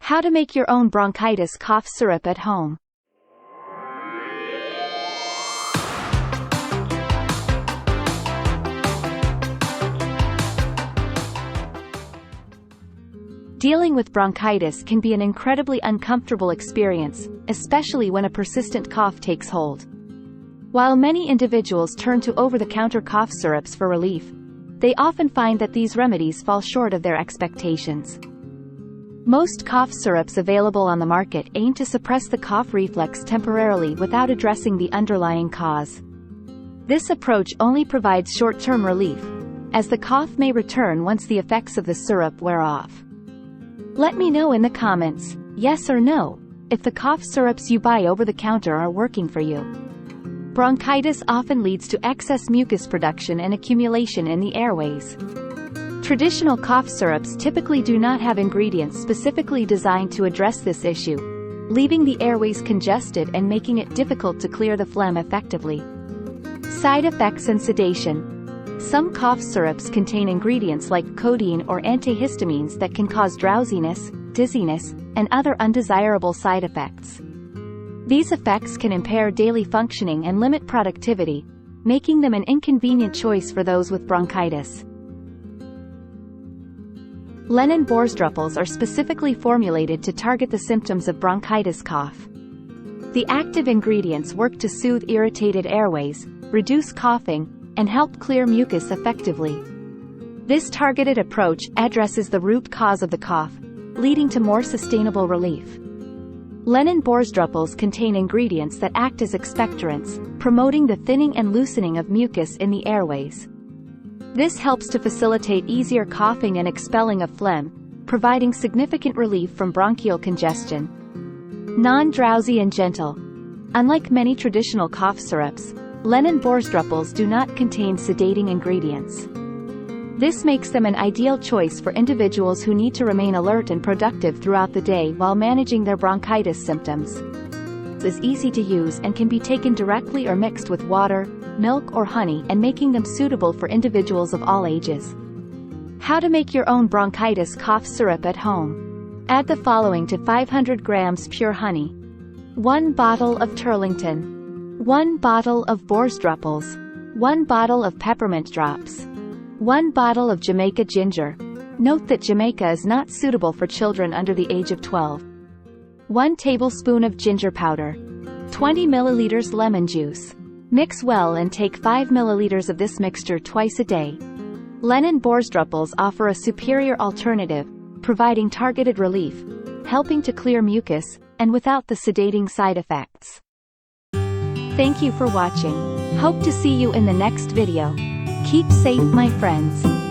How to make your own bronchitis cough syrup at home. Dealing with bronchitis can be an incredibly uncomfortable experience, especially when a persistent cough takes hold. While many individuals turn to over-the-counter cough syrups for relief, they often find that these remedies fall short of their expectations. Most cough syrups available on the market aim to suppress the cough reflex temporarily without addressing the underlying cause. This approach only provides short-term relief, as the cough may return once the effects of the syrup wear off. Let me know in the comments, yes or no, if the cough syrups you buy over the counter are working for you. Bronchitis often leads to excess mucus production and accumulation in the airways. Traditional cough syrups typically do not have ingredients specifically designed to address this issue, leaving the airways congested and making it difficult to clear the phlegm effectively. Side effects and sedation. Some cough syrups contain ingredients like codeine or antihistamines that can cause drowsiness, dizziness, and other undesirable side effects. These effects can impair daily functioning and limit productivity, making them an inconvenient choice for those with bronchitis. Lennon Borsdruppels are specifically formulated to target the symptoms of bronchitis cough. The active ingredients work to soothe irritated airways, reduce coughing, and help clear mucus effectively. This targeted approach addresses the root cause of the cough, leading to more sustainable relief. Lennon Borsdruppels contain ingredients that act as expectorants, promoting the thinning and loosening of mucus in the airways. This helps to facilitate easier coughing and expelling of phlegm, providing significant relief from bronchial congestion. Non-drowsy and gentle. Unlike many traditional cough syrups, Lennon Borsdruppels do not contain sedating ingredients. This makes them an ideal choice for individuals who need to remain alert and productive throughout the day while managing their bronchitis symptoms. It is easy to use and can be taken directly or mixed with water, milk or honey, and making them suitable for individuals of all ages. How to make your own bronchitis cough syrup at home. Add the following to 500 grams pure honey, 1 bottle of Turlington, 1 bottle of Borsdruppels, 1 bottle of peppermint drops, 1 bottle of Jamaica ginger. Note that Jamaica is not suitable for children under the age of 12. 1 tablespoon of ginger powder, 20 milliliters lemon juice. Mix well and take 5 milliliters of this mixture twice a day. Lennon Borsdruppels offer a superior alternative, providing targeted relief, helping to clear mucus, and without the sedating side effects. Thank you for watching. Hope to see you in the next video. Keep safe, my friends.